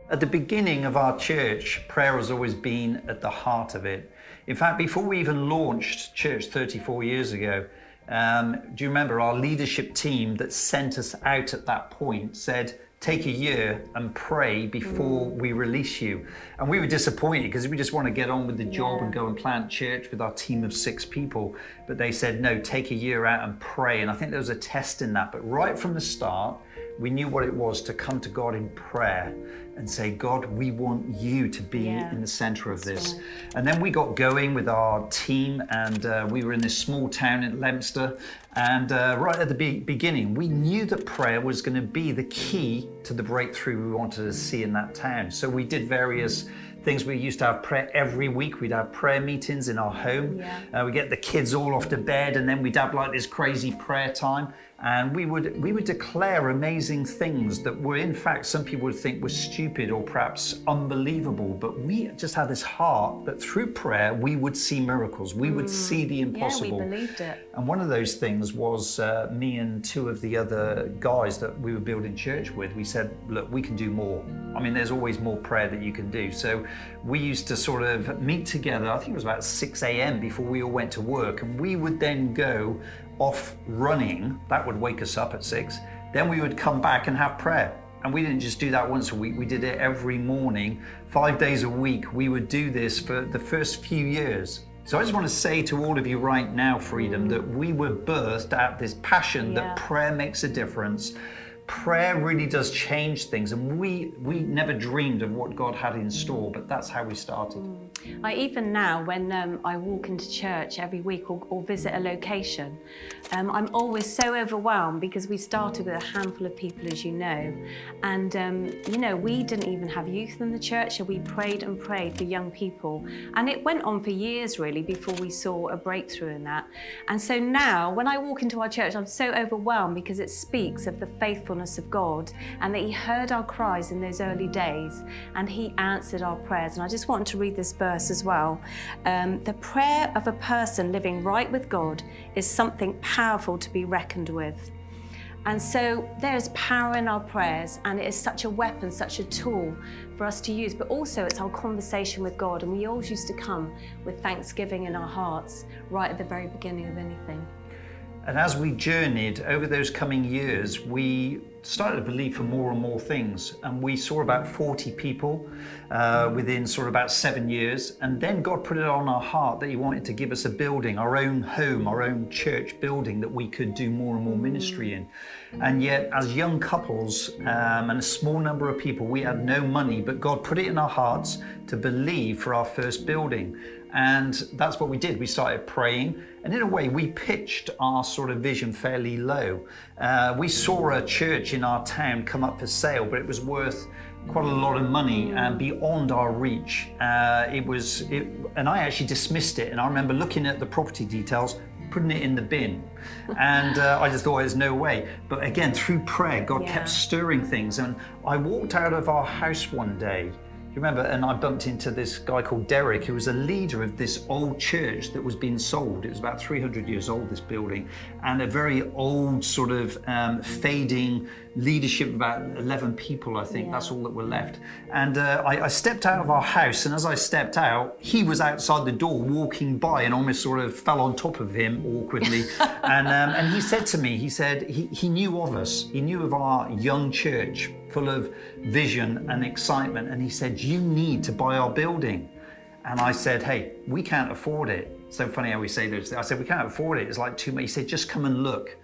At the beginning of our church, prayer has always been at the heart of it. In fact, before we even launched church 34 years ago, do you remember our leadership team that sent us out at that point said, take a year and pray before we release you. And we were disappointed because we just want to get on with the job and go and plant church with our team of 6 people. But they said, no, take a year out and pray. And I think there was a test in that. But right from the start, we knew what it was to come to God in prayer and say, God, we want you to be in the center of this. Right. And then we got going with our team, and we were in this small town in Leominster. And right at the beginning, we knew that prayer was going to be the key to the breakthrough we wanted to see in that town. So we did various things. We used to have prayer every week. We'd have prayer meetings in our home. We'd get the kids all off to bed, and then we'd have like this crazy prayer time. And we would declare amazing things that were, in fact, some people would think were stupid or perhaps unbelievable. But we just had this heart that through prayer, we would see miracles. We would see the impossible. Yeah, we believed it. And one of those things was me and 2 of the other guys that we were building church with. We said, look, we can do more. I mean, there's always more prayer that you can do. So we used to sort of meet together, I think it was about 6 a.m. before we all went to work. And we would then go off running. That would wake us up at 6. Then we would come back and have prayer. And we didn't just do that once a week. We did it every morning, 5 days a week. We would do this for the first few years. So I just want to say to all of you right now, Freedom, that we were birthed out this passion that prayer makes a difference. Prayer really does change things, and we never dreamed of what God had in store, but that's how we started. Even now, when I walk into church every week or visit a location, I'm always so overwhelmed because we started with a handful of people, as you know, and we didn't even have youth in the church, so we prayed and prayed for young people, and it went on for years really before we saw a breakthrough in that. And so now, when I walk into our church, I'm so overwhelmed because it speaks of the faithfulness of God, and that He heard our cries in those early days and He answered our prayers. And I just wanted to read this verse as well. The prayer of a person living right with God is something powerful to be reckoned with. And so there is power in our prayers, and it is such a weapon, such a tool for us to use, but also it's our conversation with God. And we always used to come with thanksgiving in our hearts right at the very beginning of anything. And as we journeyed over those coming years, we started to believe for more and more things. And we saw about 40 people within sort of about 7 years. And then God put it on our heart that He wanted to give us a building, our own home, our own church building that we could do more and more ministry in. And yet, as young couples and a small number of people, we had no money, but God put it in our hearts to believe for our first building. And that's what we did. We started praying, and in a way we pitched our sort of vision fairly low. We saw a church in our town come up for sale, but it was worth quite a lot of money and beyond our reach. And I actually dismissed it. And I remember looking at the property details, putting it in the bin. And I just thought there's no way. But again, through prayer, God kept stirring things. And I walked out of our house one day, you remember, and I bumped into this guy called Derek, who was a leader of this old church that was being sold. It was about 300 years old, this building, and a very old sort of fading leadership, about 11 people, I think. That's all that were left. And I stepped out of our house, and as I stepped out, he was outside the door walking by, and almost sort of fell on top of him awkwardly. And he said to me, he knew of us. He knew of our young church, full of vision and excitement. And he said, you need to buy our building. And I said, hey, we can't afford it. So funny how we say those things. I said, we can't afford it. It's like too much. He said, just come and look.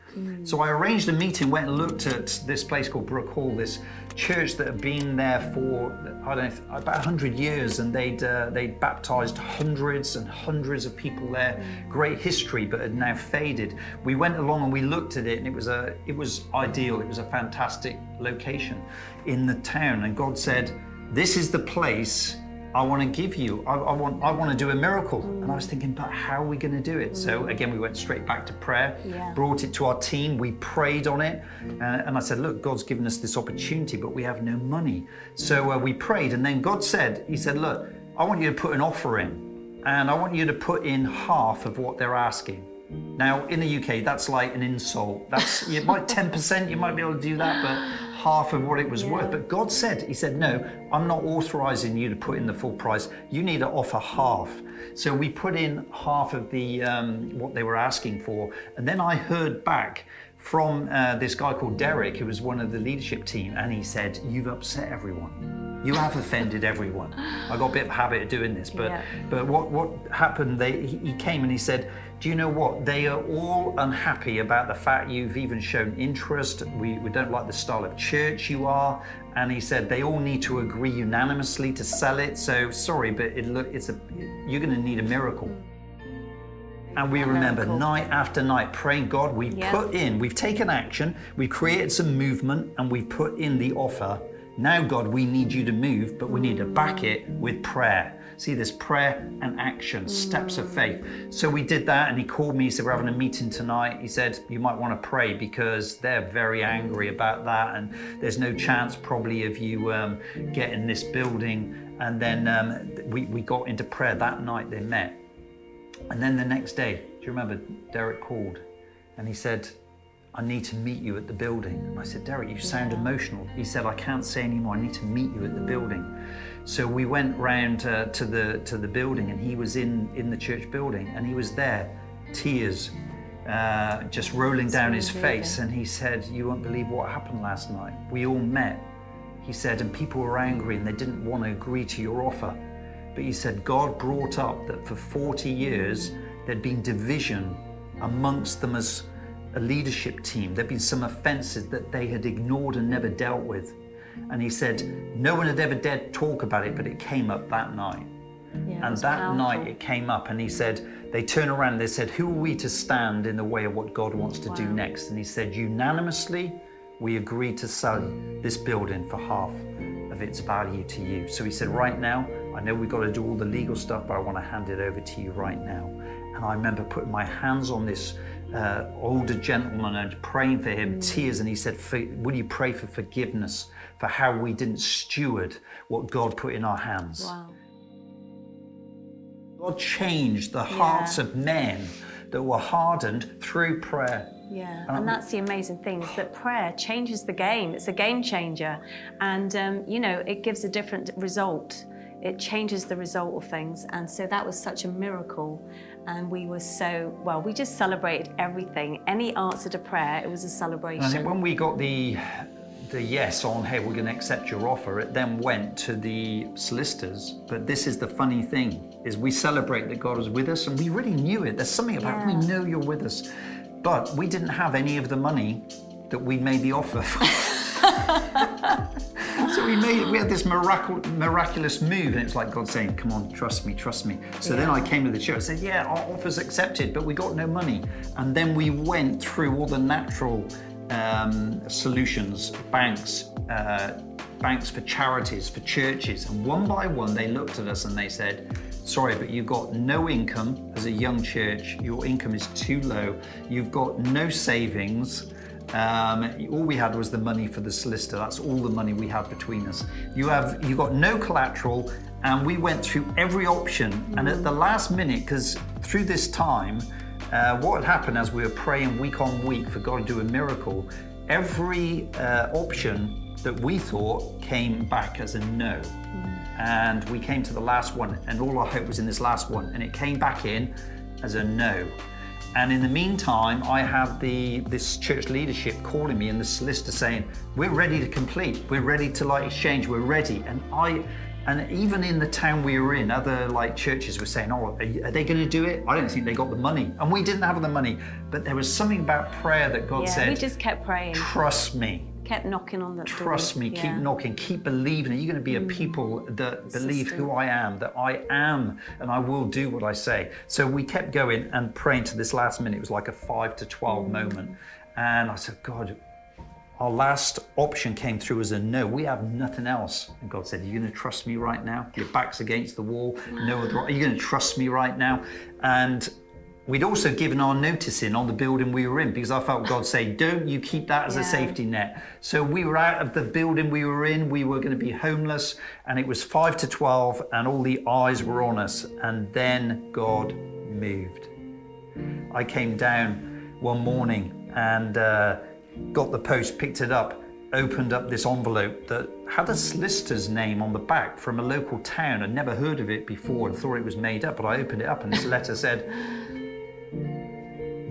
So I arranged a meeting, went and looked at this place called Brook Hall, this church that had been there for, I don't know, about 100 years, and they'd baptized hundreds and hundreds of people there. Great history, but had now faded. We went along and we looked at it, and it was ideal. It was a fantastic location in the town, and God said, this is the place I want to give you. I want to do a miracle. And I was thinking, but how are we going to do it? So again, we went straight back to prayer, brought it to our team, we prayed on it. And I said, look, God's given us this opportunity, but we have no money. So we prayed, and then God said, He said, look, I want you to put an offer in, and I want you to put in half of what they're asking. Now, in the UK, that's like an insult. You might 10%, you might be able to do that, but half of what it was worth. But God said, he said, no, I'm not authorizing you to put in the full price. You need to offer half. So we put in half of the what they were asking for. And then I heard back from this guy called Derek, who was one of the leadership team, and he said, you've upset everyone. You have offended everyone. I got a bit of a habit of doing this, but what happened, he came and he said, do you know what? They are all unhappy about the fact you've even shown interest. We don't like the style of church you are. And he said they all need to agree unanimously to sell it. So sorry, but you're going to need a miracle. And we remember night after night praying, God, we've taken action, we've created some movement, and we've put in the offer. Now, God, we need you to move, but we need to back it with prayer. See, there's prayer and action, steps of faith. So we did that, and he called me, he said, we're having a meeting tonight. He said, you might want to pray because they're very angry about that, and there's no chance probably of you getting this building. And then we got into prayer that night, they met. And then the next day, do you remember, Derek called and he said, I need to meet you at the building. And I said, Derek, you sound emotional. He said, I can't say anymore. I need to meet you at the building. So we went round to the building, and he was in the church building, and he was there, tears just rolling down his face. And he said, you won't believe what happened last night. We all met, he said, and people were angry and they didn't want to agree to your offer. But he said, God brought up that for 40 years, there'd been division amongst them as a leadership team. There'd been some offenses that they had ignored and never dealt with. And he said, no one had ever dared talk about it, but it came up that night. And that night it came up, and he said, they turned around and they said, who are we to stand in the way of what God wants to do next? And he said, unanimously, we agreed to sell this building for half of its value to you. So he said, right now, I know we've got to do all the legal stuff, but I want to hand it over to you right now. And I remember putting my hands on this older gentleman and praying for him, tears, and he said, will you pray for forgiveness for how we didn't steward what God put in our hands? Wow. God changed the hearts of men that were hardened through prayer. Yeah, and that's the amazing thing, is that prayer changes the game. It's a game changer. And, it gives a different result. It changes the result of things. And so that was such a miracle. And we were we just celebrated everything. Any answer to prayer, it was a celebration. And I think when we got the yes on, hey, we're going to accept your offer, it then went to the solicitors. But this is the funny thing, is we celebrate that God was with us, and we really knew it. There's something about we know you're with us. But we didn't have any of the money that we made the offer for. So we had this miraculous move, and it's like God saying, come on, trust me, trust me. So then I came to the church and said, yeah, our offer's accepted, but we got no money. And then we went through all the natural solutions, banks for charities, for churches. And one by one, they looked at us and they said, sorry, but you've got no income as a young church. Your income is too low. You've got no savings. All we had was the money for the solicitor. That's all the money we had between us. You got no collateral, and we went through every option. And at the last minute, because through this time, what had happened as we were praying week on week for God to do a miracle, every option that we thought came back as a no. And we came to the last one, and all our hope was in this last one, and it came back in as a no. And in the meantime, I had this church leadership calling me and the solicitor saying, we're ready to complete, we're ready to exchange, we're ready. And even in the town we were in, other churches were saying, oh, are they going to do it? I don't think they got the money. And we didn't have the money, but there was something about prayer that God said, we just kept praying. Trust me. Kept knocking on the door. Trust me, keep knocking, keep believing. You're going to be a people that believe who I am, that I am, and I will do what I say. So we kept going and praying to this last minute. It was like a 5 to 12 moment. And I said, God, our last option came through as a no. We have nothing else. And God said, are you going to trust me right now? Your back's against the wall. No other. Are you going to trust me right now? And we'd also given our notice in on the building we were in, because I felt God say, don't you keep that as a safety net. So we were out of the building we were in. We were going to be homeless, and it was 5 to 12, and all the eyes were on us. And then God moved. I came down one morning and got the post, picked it up, opened up this envelope that had a solicitor's name on the back from a local town. I'd never heard of it before and thought it was made up, but I opened it up and this letter said,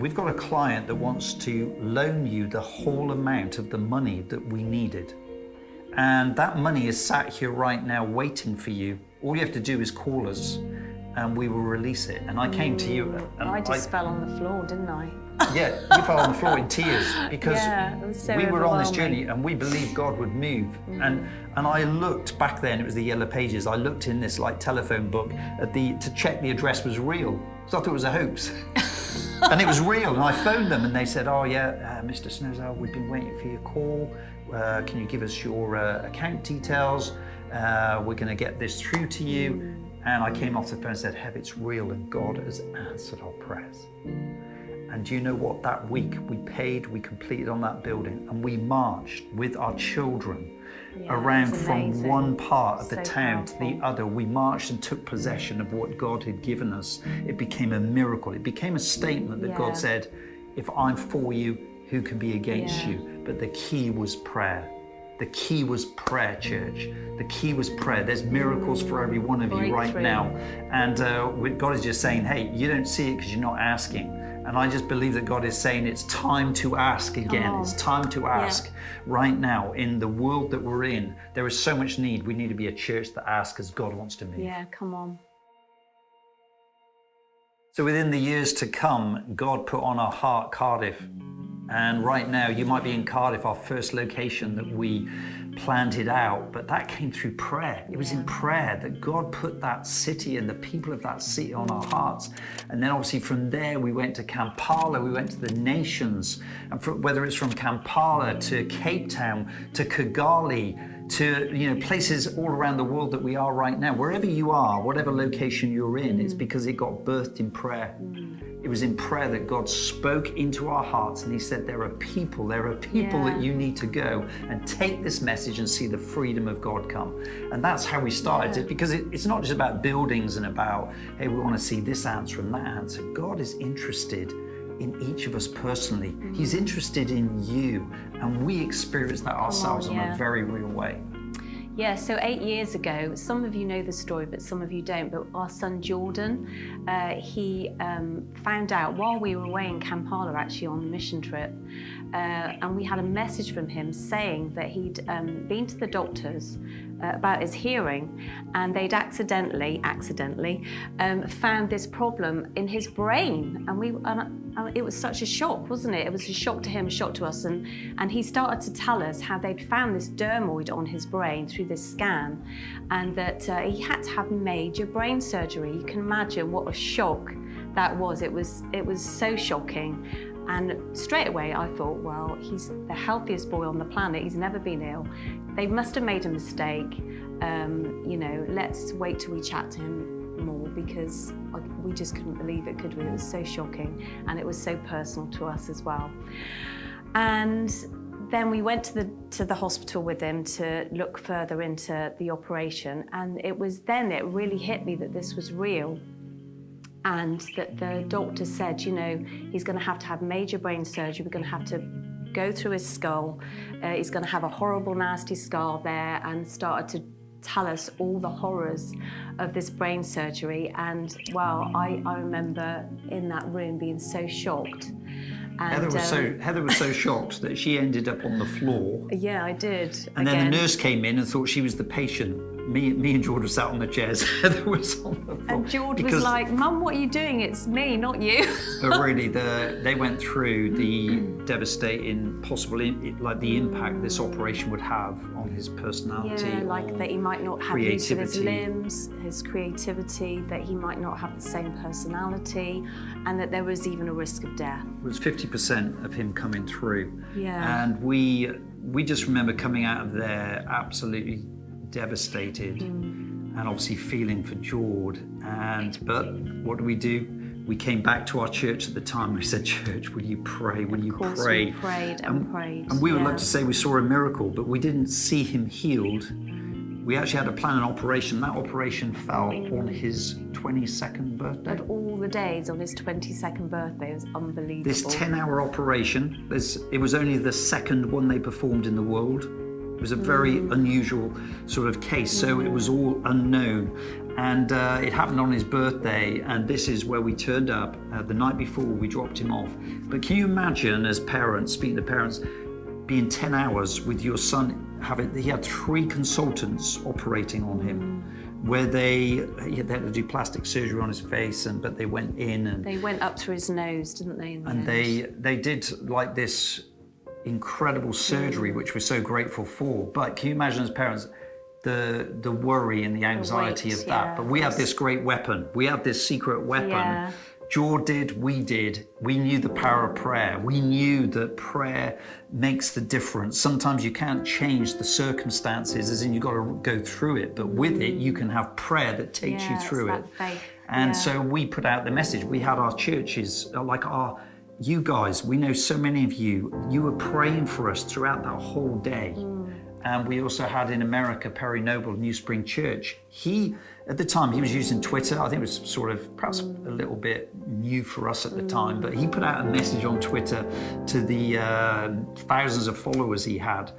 "We've got a client that wants to loan you the whole amount of the money that we needed. And that money is sat here right now waiting for you. All you have to do is call us and we will release it." And I came to you and I just fell on the floor, didn't I? Yeah, you fell on the floor in tears because it was so we were on this overwhelming. journey and we believed God would move. And I looked back then, it was the Yellow Pages, I looked in this like telephone book to check the address was real. So I thought it was a hoax. And it was real, and I phoned them and they said, "Oh yeah, Mr. Snowzell, we've been waiting for your call. Can you give us your account details? We're going to get this through to you." And I came off the phone and said, "Hev, it's real and God has answered our prayers." And do you know what? That week we paid, we completed on that building, and we marched with our children around it's from amazing. one part of the So town to the powerful. other. We marched and took possession of what God had given us. It became a miracle. It became a statement that Yeah. God said, "If I'm for you, who can be against Yeah. you?" But the key was prayer. The key was prayer, church. The key was prayer. There's miracles for every one of you right Breakthrough. now. And God is just saying, hey, you don't see it because you're not asking. And I just believe that God is saying it's time to ask again. on. It's time to ask right now. In the world that we're in, there is so much need. We need to be a church that asks as God wants to move. Yeah, come on. So within the years to come, God put on our heart Cardiff. And right now, you might be in Cardiff, our first location that we planted out, but that came through prayer. It was in prayer that God put that city and the people of that city on our hearts. And then obviously from there, we went to Kampala, we went to the nations, and whether it's from Kampala to Cape Town to Kigali, to places all around the world that we are right now. Wherever you are, whatever location you're in, it's because it got birthed in prayer. It was in prayer that God spoke into our hearts and he said, there are people that you need to go and take this message and see the freedom of God come. And that's how we started it, because it's not just about buildings and about, hey, we want to see this answer and that answer. God is interested in each of us personally. He's interested in you, and we experience that ourselves in a very real way. Yeah, so 8 years ago, some of you know the story, but some of you don't, but our son Jordan, he found out while we were away in Kampala, actually on a mission trip, and we had a message from him saying that he'd been to the doctors about his hearing, and they'd accidentally found this problem in his brain, and it was such a shock, wasn't it? It was a shock to him, a shock to us, and he started to tell us how they'd found this dermoid on his brain through this scan, and that he had to have major brain surgery. You can imagine what a shock that was. It was so shocking. And straight away I thought, well, he's the healthiest boy on the planet. He's never been ill. They must have made a mistake. Let's wait till we chat to him more, because we just couldn't believe it, could we? It was so shocking, and it was so personal to us as well. And then we went to the hospital with him to look further into the operation, and it was then it really hit me that this was real. And that the doctor said, he's going to have major brain surgery. We're going to have to go through his skull. He's going to have a horrible, nasty scar there, and started to tell us all the horrors of this brain surgery. And well, I remember in that room being so shocked. And, Heather was so shocked that she ended up on the floor. Yeah, I did. And then the nurse came in and thought she was the patient. Me and George were sat on the chairs. Heather was on the floor. And George was like, "Mum, what are you doing? It's me, not you." But really, they went through the devastating possible, the impact this operation would have on his personality. Yeah, like that he might not have use of his creativity. limbs, his creativity, that he might not have the same personality, and that there was even a risk of death. It was 50% of him coming through. Yeah. And we just remember coming out of there absolutely devastated and obviously feeling for George. But what do? We came back to our church at the time. We said, "Church, will you pray? Will you Of course, pray?" we prayed and prayed. And we would love to say we saw a miracle, but we didn't see him healed. We actually had to plan an operation. That operation fell on his 22nd birthday. Of all the days on his 22nd birthday, it was unbelievable. This 10-hour operation, it was only the second one they performed in the world. It was a very unusual sort of case, so it was all unknown. And it happened on his birthday, and this is where we turned up the night before we dropped him off. But can you imagine, as parents, speaking to parents, being 10 hours with your son, he had 3 consultants operating on him, where they had to do plastic surgery on his face, but they went in and they went up through his nose, didn't they? And they did like this incredible surgery, which we're so grateful for. But can you imagine as parents, the worry and the anxiety of that? But we had this great weapon. We had this secret weapon. Yeah. George did, we did. We knew the power of prayer. We knew that prayer makes the difference. Sometimes you can't change the circumstances, as in you've got to go through it, but with it, you can have prayer that takes you through it. Faith. And so we put out the message. We had our churches, you guys, we know so many of you were praying for us throughout that whole day. And we also had in America, Perry Noble, New Spring Church. At the time, he was using Twitter. I think it was sort of perhaps a little bit new for us at the time, but he put out a message on Twitter to the thousands of followers he had.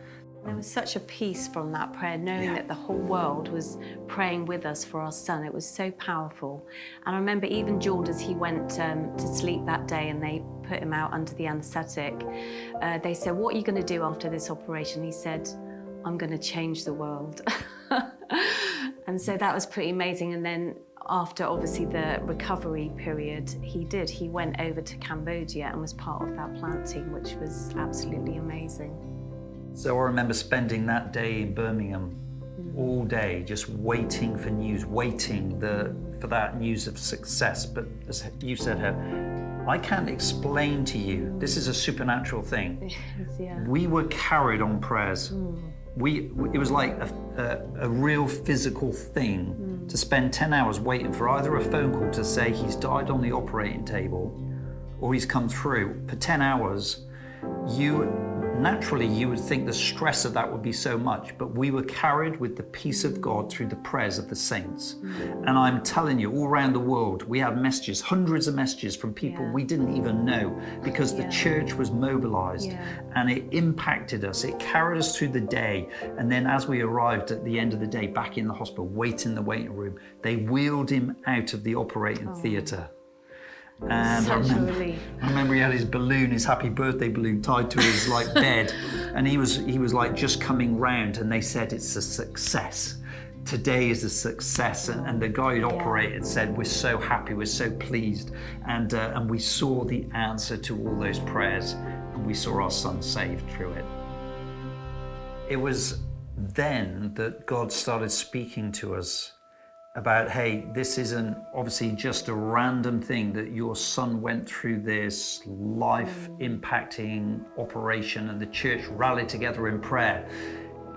There was such a peace from that prayer, knowing that the whole world was praying with us for our son. It was so powerful. And I remember even George, as he went to sleep that day and they put him out under the anaesthetic, they said, "What are you going to do after this operation?" He said, "I'm going to change the world." And so that was pretty amazing. And then after obviously the recovery period, he went over to Cambodia and was part of that plant team, which was absolutely amazing. So I remember spending that day in Birmingham all day, just waiting for news, waiting for that news of success. But as you said, I can't explain to you, this is a supernatural thing. We were carried on prayers. It was like a real physical thing to spend 10 hours waiting for either a phone call to say he's died on the operating table or he's come through. For 10 hours, naturally you would think the stress of that would be so much, but we were carried with the peace of God through the prayers of the saints. And I'm telling you, all around the world, we had messages, hundreds of messages from people we didn't even know, because the church was mobilized and it impacted us. It carried us through the day. And then as we arrived at the end of the day, back in the hospital, waiting in the waiting room, they wheeled him out of the operating theatre. And I remember he had his balloon, his happy birthday balloon, tied to his bed, and he was just coming round, and they said it's a success. Today is a success, and the guy who'd operated said, "We're so happy, we're so pleased," and we saw the answer to all those prayers, and we saw our son saved through it. It was then that God started speaking to us about, hey, this isn't obviously just a random thing, that your son went through this life-impacting operation and the church rallied together in prayer.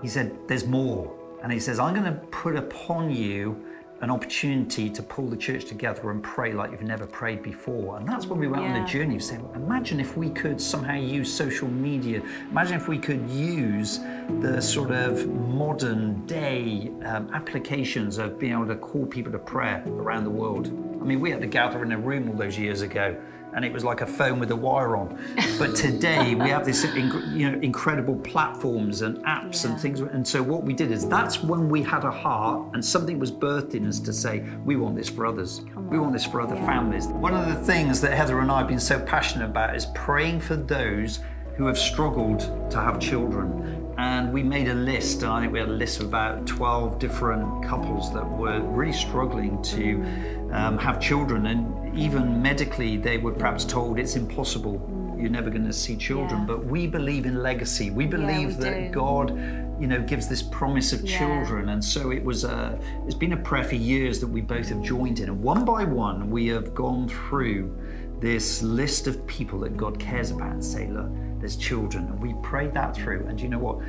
He said, there's more. And he says, I'm going to put upon you an opportunity to pull the church together and pray like you've never prayed before. And that's when we went on the journey of saying, imagine if we could somehow use social media. Imagine if we could use the sort of modern day applications of being able to call people to prayer around the world. I mean, we had to gather in a room all those years ago, and it was like a phone with a wire on. But today we have this incredible platforms and apps and things. And so what we did is, that's when we had a heart and something was birthed in us to say, we want this for others. We want this for other families. One of the things that Heather and I have been so passionate about is praying for those who have struggled to have children. And we made a list, and I think we had a list of about 12 different couples that were really struggling to have children. And even medically, they were perhaps told it's impossible. You're never going to see children. But we believe in legacy. We believe that God, gives this promise of children. And so it's been a prayer for years that we both have joined in. And one by one, we have gone through this list of people that God cares about and say, look, there's children. And we prayed that through. And you know what?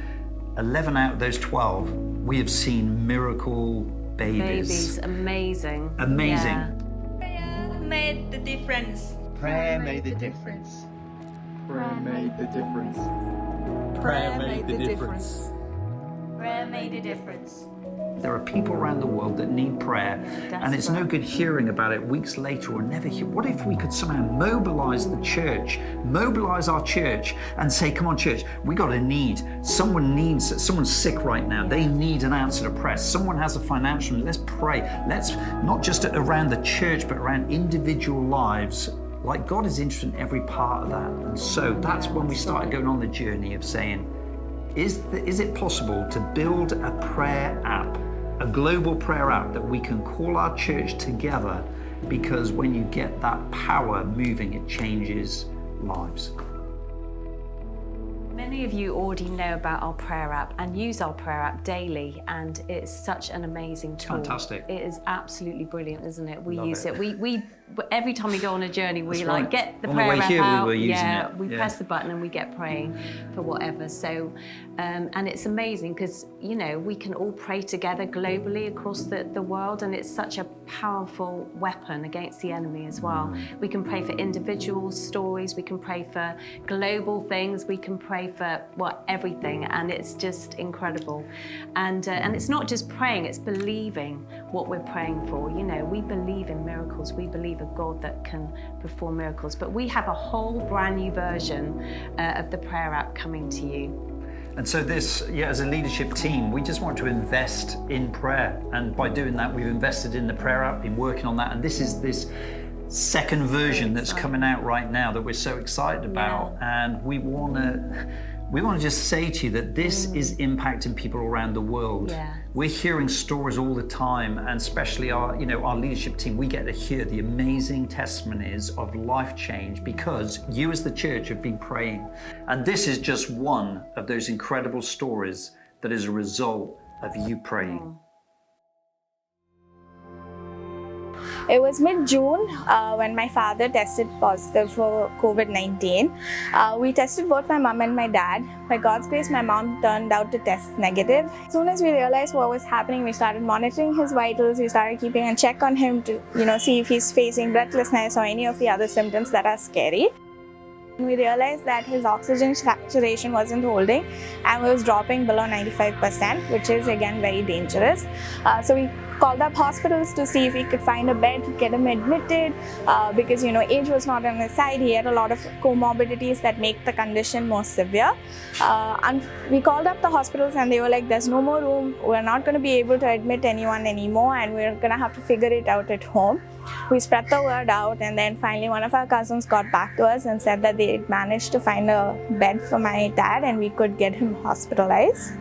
11 out of those 12, we have seen miracle babies. Amazing. Amazing. Yeah. Prayer made the difference. Prayer made the difference. Prayer made the difference. Prayer made the difference. Prayer made the difference. There are people around the world that need prayer, and it's no good hearing about it weeks later or never hear. What if we could somehow mobilize the church, mobilize our church and say, come on church, we got a need. Someone's sick right now. They need an answer to prayer. Someone has a financial need. Let's pray. Let's not just around the church, but around individual lives. Like God is interested in every part of that. And so that's when we started going on the journey of saying, is it possible to build a prayer app, a global prayer app that we can call our church together? Because when you get that power moving, it changes lives. Many of you already know about our prayer app and use our prayer app daily, and it's such an amazing tool. Fantastic. It is absolutely brilliant, isn't it? We Love use it. it. We every time we go on a journey, we That's like right. get the On the prayer way app here, we out. were using it. We Yeah. press the button and we get praying for whatever. So, and it's amazing because we can all pray together globally across the world, and it's such a powerful weapon against the enemy as well. We can pray for individual stories. We can pray for global things. We can pray for everything, and it's just incredible. And it's not just praying; it's believing what we're praying for. We believe in miracles. We believe a God that can perform miracles. But we have a whole brand new version of the prayer app coming to you. And so this, as a leadership team, we just want to invest in prayer. And by doing that, we've invested in the prayer app, been working on that. And this is this second version that's coming out right now that we're so excited about. And we want to just say to you that this is impacting people around the world. Yes. We're hearing stories all the time, and especially our leadership team, we get to hear the amazing testimonies of life change because you as the church have been praying. And this is just one of those incredible stories that is a result of you praying. It was mid-June when my father tested positive for COVID-19. We tested both my mom and my dad. By God's grace, my mom turned out to test negative. As soon as we realized what was happening, we started monitoring his vitals. We started keeping a check on him to, see if he's facing breathlessness or any of the other symptoms that are scary. We realized that his oxygen saturation wasn't holding and was dropping below 95%, which is again very dangerous. So we called up hospitals to see if we could find a bed to get him admitted because age was not on his side. He had a lot of comorbidities that make the condition more severe. And we called up the hospitals and they were like, there's no more room. We're not going to be able to admit anyone anymore and we're going to have to figure it out at home. We spread the word out, and then finally one of our cousins got back to us and said that they had managed to find a bed for my dad and we could get him hospitalized.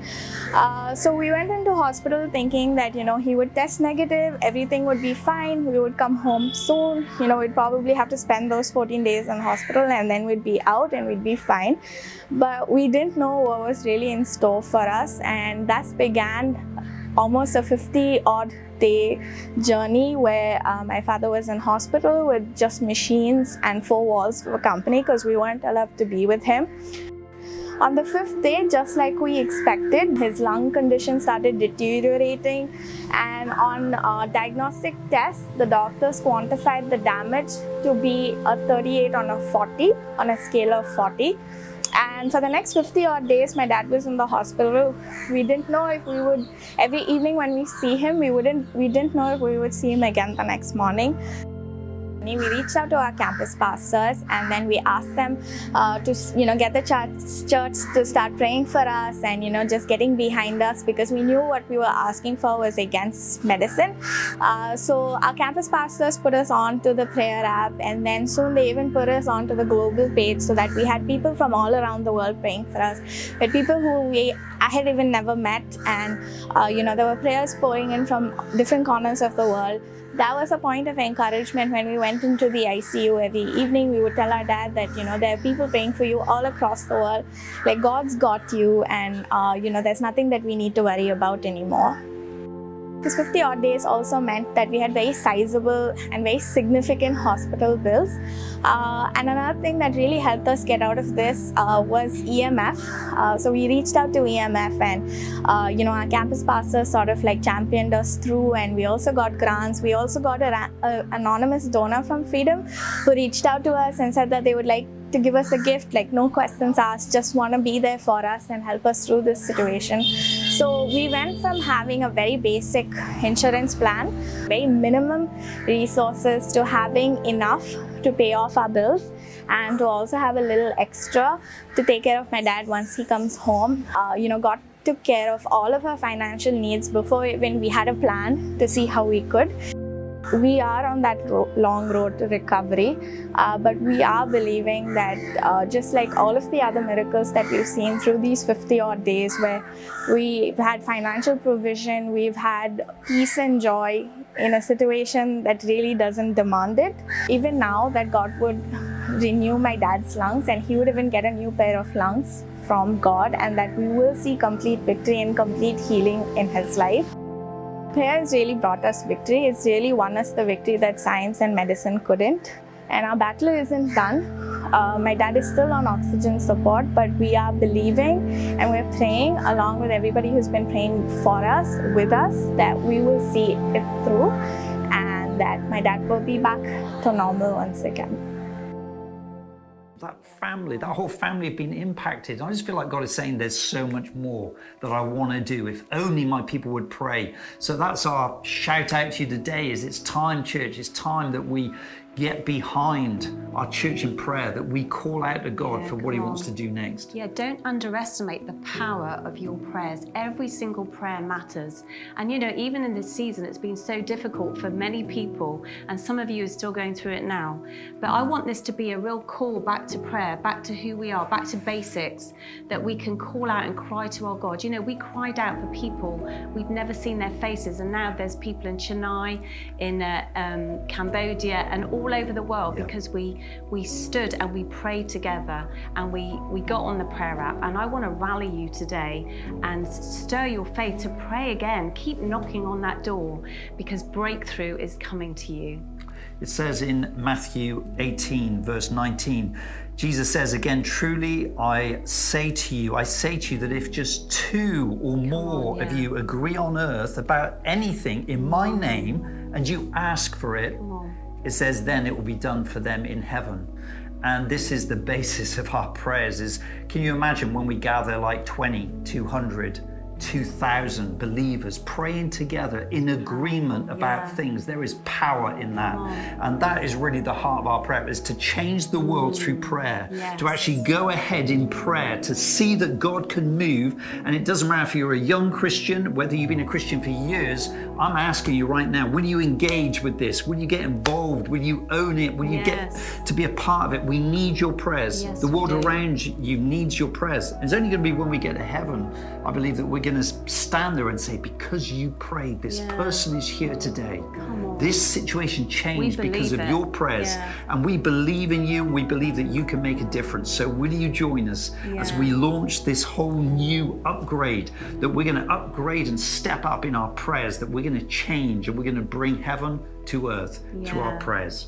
So we went into hospital thinking that he would test negative, everything would be fine, we would come home soon, we'd probably have to spend those 14 days in hospital and then we'd be out and we'd be fine. But we didn't know what was really in store for us, and thus began almost a 50-odd day journey where my father was in hospital with just machines and 4 walls for company because we weren't allowed to be with him. On the 5th day, just like we expected, his lung condition started deteriorating, and on diagnostic tests, the doctors quantified the damage to be a 38 on a 40, on a scale of 40. And for the next 50 odd days, my dad was in the hospital. We didn't know if we would, every evening when we see him, we didn't know if we would see him again the next morning. We reached out to our campus pastors and then we asked them to get the church to start praying for us and just getting behind us, because we knew what we were asking for was against medicine. So our campus pastors put us on to the prayer app, and then soon they even put us onto the global page so that we had people from all around the world praying for us. But people who I had even never met, and there were prayers pouring in from different corners of the world. That was a point of encouragement when we went into the ICU every evening. We would tell our dad that, there are people praying for you all across the world. Like, God's got you, and, there's nothing that we need to worry about anymore. These 50 odd days also meant that we had very sizable and very significant hospital bills. And another thing that really helped us get out of this was EMF. So we reached out to EMF, and our campus pastors sort of championed us through, and we also got grants. We also got an anonymous donor from Freedom who reached out to us and said that they would like to give us a gift, like no questions asked, just want to be there for us and help us through this situation. So we went from having a very basic insurance plan, very minimum resources, to having enough to pay off our bills and to also have a little extra to take care of my dad once he comes home. God took care of all of our financial needs before when we had a plan to see how we could. We are on that long road to recovery, but we are believing that just like all of the other miracles that we've seen through these 50 odd days, where we've had financial provision, we've had peace and joy in a situation that really doesn't demand it. Even now that God would renew my dad's lungs and he would even get a new pair of lungs from God, and that we will see complete victory and complete healing in his life. Prayer has really brought us victory. It's really won us the victory that science and medicine couldn't. And our battle isn't done. My dad is still on oxygen support, but we are believing and we're praying along with everybody who's been praying for us, with us, that we will see it through and that my dad will be back to normal once again. That whole family have been impacted. I just feel like God is saying there's so much more that I want to do if only my people would pray. So that's our shout out to you today, is it's time, church, it's time that we get behind our church in prayer, that we call out to God for what he wants to do next. Yeah, don't underestimate the power of your prayers. Every single prayer matters. And even in this season, it's been so difficult for many people, and some of you are still going through it now. But I want this to be a real call back to prayer, back to who we are, back to basics, that we can call out and cry to our God. We cried out for people. We'd never seen their faces, and now there's people in Chennai, in Cambodia, and all over the world, because we stood and we prayed together, and we got on the prayer app. And I want to rally you today and stir your faith to pray again. Keep knocking on that door, because breakthrough is coming to you. It says in Matthew 18 verse 19, Jesus says again, truly I say to you that if just two or more of you agree on earth about anything in my name, and you ask for it, it says then it will be done for them in heaven. And this is the basis of our prayers. Can you imagine when we gather like 20, 200, 2,000 believers praying together in agreement about things? There is power in that. And that is really the heart of our prayer, is to change the world through prayer, to actually go ahead in prayer, to see that God can move. And it doesn't matter if you're a young Christian, whether you've been a Christian for years. I'm asking you right now, will you engage with this? Will you get involved? Will you own it? Will you get to be a part of it? We need your prayers. The world around you needs your prayers. And it's only going to be when we get to heaven, I believe, that we're going to stand there and say, because you prayed, this person is here today. This situation changed because of your prayers. And we believe in you. We believe that you can make a difference. So will you join us as we launch this whole new upgrade, that we're going to upgrade and step up in our prayers, that we're going to change and we're going to bring heaven to earth through our prayers.